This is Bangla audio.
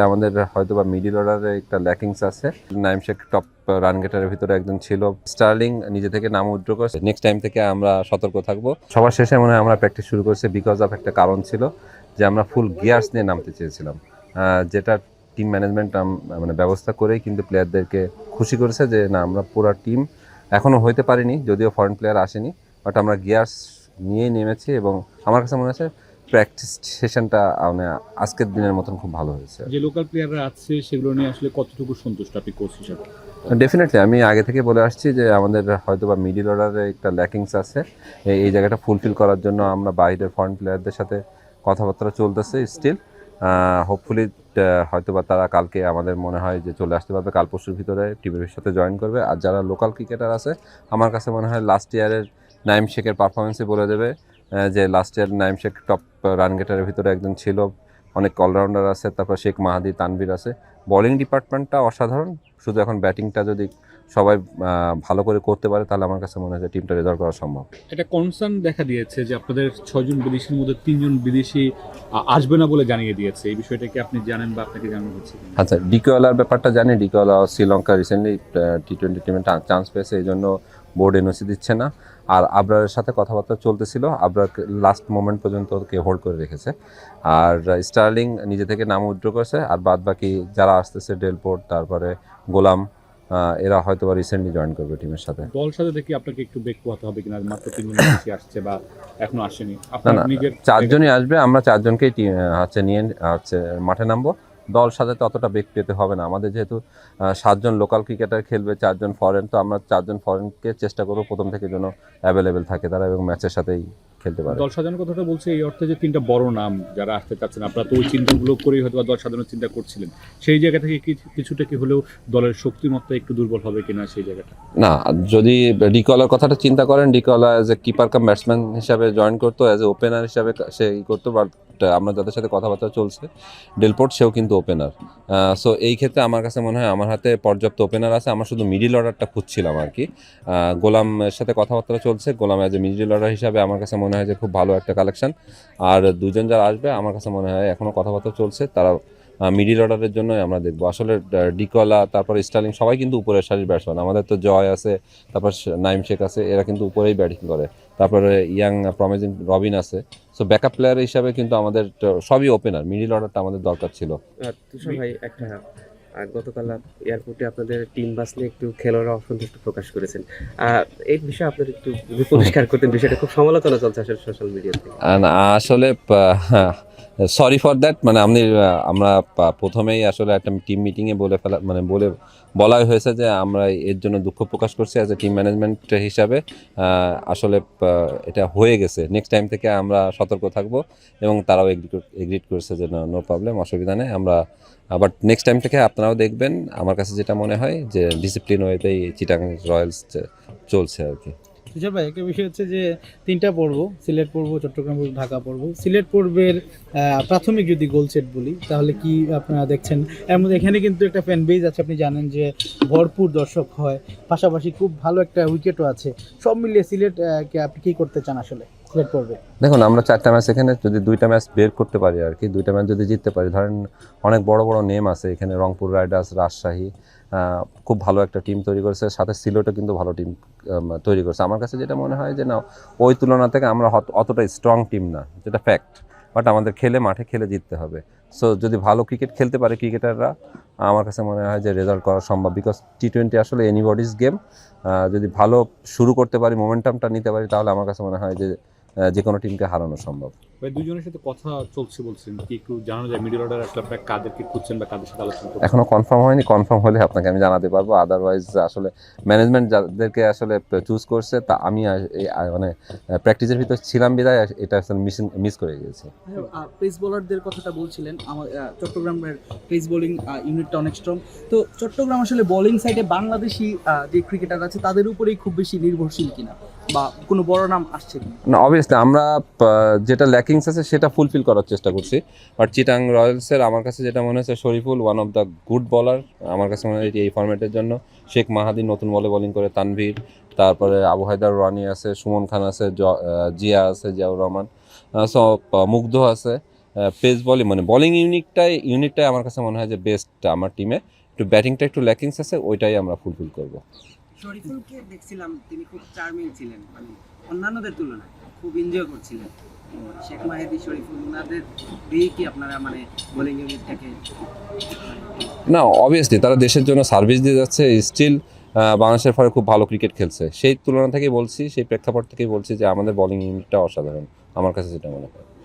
আমাদের হয়তোবা মিডল অর্ডারে একটা ল্যাকিংস আছে। নাইম শেখ টপ রান গেটারের ভিতরে একজন ছিল। স্টার্লিং নিজে থেকে নাম উইথড্র করেছে। নেক্সট টাইম থেকে আমরা সতর্ক থাকবো। সবার শেষে মনে হয় আমরা প্র্যাকটিস শুরু করছি বিকজ অফ একটা কারণ ছিল যে আমরা ফুল গিয়ার্স নিয়ে নামতে চেয়েছিলাম, যেটা টিম ম্যানেজমেন্ট মানে ব্যবস্থা করেই কিন্তু প্লেয়ারদেরকে খুশি করেছে যে না, আমরা পুরো টিম এখনও হইতে পারিনি, যদিও ফরেন প্লেয়ার আসেনি, বাট আমরা গিয়ার্স নিয়েই নেমেছি এবং আমার কাছে মনে হচ্ছে প্র্যাকটিস সেশনটা মানে আজকের দিনের মতন খুব ভালো হয়েছে। যে লোকাল প্লেয়াররা আছে সেগুলো নিয়ে আসলে কতটুকু সন্তুষ্ট আপনি কোচ হিসেবে? ডেফিনেটলি আমি আগে থেকে বলে আসছি যে আমাদের হয়তোবা মিডল অর্ডারে একটা ল্যাকিংস আছে। এই জায়গাটা ফুলফিল করার জন্য আমরা বাইরের ফরেন প্লেয়ারদের সাথে কথাবার্তা চলতেছে স্টিল। হোপফুলি হয়তোবা তারা কালকে আমাদের মনে হয় যে চলে আসতে পারবে, কাল পরশুর ভিতরে টিমের সাথে জয়েন করবে। আর যারা লোকাল ক্রিকেটার আছে আমার কাছে মনে হয় লাস্ট ইয়ারের নাইম শেখের পারফরমেন্সই বলে দেবে যে last year Naim Sheikh top run গেটারের ভিতরে একজন ছিল। অনেক অলরাউন্ডার আছে, তারপর শেখ মাহাদি, তানভীর আছে। বোলিং ডিপার্টমেন্টটা অসাধারণ, শুধু এখন ব্যাটিংটা যদি সবাই ভালো করে করতে পারে তাহলে আমার কাছে মনে হয় যে টিমটা রেজাল্ট করা সম্ভব। এটা কনসার্ন দেখা দিয়েছে যে আপনাদের 6জন বিদেশির মধ্যে 3জন বিদেশি আসবে না বলে জানিয়ে দিয়েছে। এই বিষয়টা কি আপনি জানেন বা আপনাকে জানানো হচ্ছে? আচ্ছা, ডিকোয়ালার ব্যাপারটা জানি। ডিকোয়ালা শ্রীলঙ্কা রিসেন্টলি টি-20 টিমে চান্স পেয়েছে, এই জন্য বোর্ড এনওসি দিচ্ছে না। আর আবরারের সাথে কথাবার্তা চলতেছিল, আবরার লাস্ট মোমেন্ট পর্যন্ত ওকে হোল্ড করে রেখেছে। আর স্টার্লিং নিজে থেকে নাম উইথড্র করেছে। আর বাদ বাকি যারা আসতেছে ডেলপোর্ট, তারপরে গোলাম, এরা হয়তো বা রিসেন্টলি জয়েন করবে টিমের সাথে। দল সাথে দেখি আপনাকে একটু বেক পোহাতে হবে কিনা, মাত্র 3জন বিদেশি আসছে বা এখনো আসেনি। না না, 4জনই আসবে। আমরা 4জনকেই নিয়ে মাঠে নামবো। দল সাজাতে অতটা বেগ পেতে হবে না আমাদের, যেহেতু 7জন লোকাল ক্রিকেটার খেলবে, 4জন ফরেন, তো আমরা 4জন ফরেনকে চেষ্টা করবো প্রথম থেকে যেন অ্যাভেলেবেল থাকে তারা এবং ম্যাচের সাথেই খেলতে পারে। দল সাজানোর কথাটা বলছে এই অর্থে যে 3টা বড় নাম যারা আসতে চাচ্ছেন, আপনারা তো ওই চিন্তাগুলো করেই হয়তো দল সাজানোর চিন্তা করছিলেন। সেই জায়গা থেকে কিছুটা কি হলেও দলের শক্তিমত্তা একটু দুর্বল হবে কিনা সেই জায়গাটা? না, যদি ডিকলার কথাটা চিন্তা করেন, ডিকলা as a keeper cum batsman হিসাবে জয়েন করতো, অ্যাজ এ ওপেনার হিসাবে সে করতো। বাট আমরা যাদের সাথে কথাবার্তা চলছে, ডেলপোর্ট সেও কিন্তু ওপেনার। সো এই ক্ষেত্রে আমার কাছে মনে হয় আমার হাতে পর্যাপ্ত ওপেনার আছে। আমার শুধু মিডিল অর্ডারটা খুঁজছিলাম আর কি। গোলামের সাথে কথাবার্তা চলছে। গোলাম অ্যাজ এ মিডিল অর্ডার হিসাবে আমার কাছে মনে হয় যে খুব ভালো একটা কালেকশন। আর 2জন যারা আসবে আমার কাছে মনে হয় এখনও কথাবার্তা চলছে, তারা মিডিল অর্ডারের জন্যই আমরা দেখবো। আসলে ডিকলা, তারপর স্টার্লিং সবাই কিন্তু উপরের সারির ব্যাটসম্যান। আমাদের তো জয় আছে, তারপর নাইম শেখ আছে, এরা কিন্তু উপরেই ব্যাটিং করে। তারপরে ইয়াং প্রমিজিং রবিন আছে। সো ব্যাকআপ প্লেয়ার হিসাবে কিন্তু আমাদের সবই ওপেনার। মিডিল অর্ডারটা আমাদের দরকার ছিল। তুষার ভাই, একটা গতকাল এয়ারপোর্টে আপনাদের টিম বাস নিয়ে একটু খেলোয়াড়রা অসন্তুষ্ট প্রকাশ করেছেন। এই বিষয়ে আপনার একটু পরিষ্কার করতেন, বিষয়টা খুব সমালোচনা চলছে আসলে সোশ্যাল মিডিয়াতে। আসলে সরি ফর দ্যাট, মানে আমরা প্রথমেই আসলে একটা টিম মিটিংয়ে বলাই হয়েছে যে আমরা এর জন্য দুঃখ প্রকাশ করছি অ্যাজ এ টিম ম্যানেজমেন্ট হিসাবে। আসলে এটা হয়ে গেছে। নেক্সট টাইম থেকে আমরা সতর্ক থাকবো এবং তারাও এগ্রিড করেছে যে নো প্রবলেম, অসুবিধা নেই। আমরা বাট নেক্সট টাইম থেকে আপনারাও দেখবেন, আমার কাছে যেটা মনে হয় যে ডিসিপ্লিন ওয়েতেই চিটাগাং রয়্যালস চলছে আর কি। তুষার ভাই, একটা বিষয় হচ্ছে যে 3টা পর্ব, সিলেট পর্ব, চট্টগ্রাম পর্ব, ঢাকা পর্ব। সিলেট পর্বের প্রাথমিক যদি গোল সেট বলি তাহলে কি আপনারা দেখছেন? এর মধ্যে এখানে কিন্তু একটা ফ্যান বেজ আছে, আপনি জানেন যে ভরপুর দর্শক হয়, পাশাপাশি খুব ভালো একটা উইকেটও আছে। সব মিলিয়ে সিলেট কে আপনি কী করতে চান আসলে সিলেট পর্বে? দেখুন, আমরা 4টা ম্যাচ এখানে যদি 2টা ম্যাচ বের করতে পারি আর কি, 2টা ম্যাচ যদি জিততে পারি, ধরেন অনেক বড় বড় নেম আছে এখানে, রংপুর রাইডার্স, রাজশাহী খুব ভালো একটা টিম তৈরি করেছে, সাথে সিলেটও কিন্তু ভালো টিম তৈরি করছে। আমার কাছে যেটা মনে হয় যে না, ওই তুলনা থেকে আমরা অতটা স্ট্রং টিম না, যেটা ফ্যাক্ট। বাট আমাদের মাঠে খেলে জিততে হবে। সো যদি ভালো ক্রিকেট খেলতে পারে ক্রিকেটাররা, আমার কাছে মনে হয় যে রেজাল্ট করা সম্ভব। বিকজ টি-20 আসলে এনিবডিজ গেম। যদি ভালো শুরু করতে পারি, মোমেন্টামটা নিতে পারি, তাহলে আমার কাছে মনে হয় যে কোনো টিমকে হারানো সম্ভব। ভাই, 2জনের সাথে কথা চলছে বলছেন, কি একটু জানানো যায় মিডল অর্ডার আসলে আপনারা কাদেরকে খুঁজছেন বা কাদের সাথে আলোচনা করছেন? এখনো কনফার্ম হয়নি। কনফার্ম হলে আপনাকে আমি জানাতে পারবো। আদারওয়াইজ আসলে ম্যানেজমেন্ট যাদেরকে আসলে চুজ করছে, তা আমি মানে প্র্যাকটিসের ভিতর ছিলাম বিদায় এটা আসলে মিস করে গিয়েছি। পেস বোলারদের কথাটা বলছিলেন, আমার চট্টগ্রামের পেস বোলিং ইউনিটটা অনেক স্ট্রং। তো চট্টগ্রাম আসলে বোলিং সাইডে বাংলাদেশি যে ক্রিকেটার আছে তাদের উপরেই খুব বেশি নির্ভরশীল কিনা, বা কোনো বড় নাম আসছে কিনা? না, অবভিয়াসলি আমরা যেটা ল্যাকিংস আছে সেটা ফুলফিল করার চেষ্টা করছি। বাট চিটাং রয়্যালসের আমার কাছে যেটা মনে হচ্ছে, Shoriful one of the good bowler আমার কাছে মনে হয় এই ফরম্যাটের জন্য। শেখ মাহাদি নতুন বলে বোলিং করে, তানভীর, তারপরে আবু হায়দার রানি আছে, সুমন খান আছে, জিয়া আছে, জিয়াউর রহমান, সো মুগ্ধ আছে, পেস বলিং মানে বোলিং ইউনিটটাই আমার কাছে মনে হয় যে বেস্ট আমার টিমে। একটু ব্যাটিংটা একটু ল্যাকিংস আছে, ওইটাই আমরা ফুলফিল করব। শরীফুলকে দেখছিলাম তিনি খুব চার্মিং ছিলেন, মানে অন্যান্যদের তুলনায় খুব এনজয় করছিলেন। শেখ মাহেদী, শরীফুল, ওনাদের দিয়ে কি আপনারা মানে বোলিং ইউনিটটাকে না, অবভিয়াসলি তারা দেশের জন্য সার্ভিস দিয়ে যাচ্ছে, স্টিল বাংলাদেশের ফলে খুব ভালো ক্রিকেট খেলছে। সেই তুলনা থেকেই বলছি, সেই প্রেক্ষাপট থেকেই বলছি যে আমাদের বোলিং ইউনিটটা অসাধারণ, আমার কাছে যেটা মনে হয়।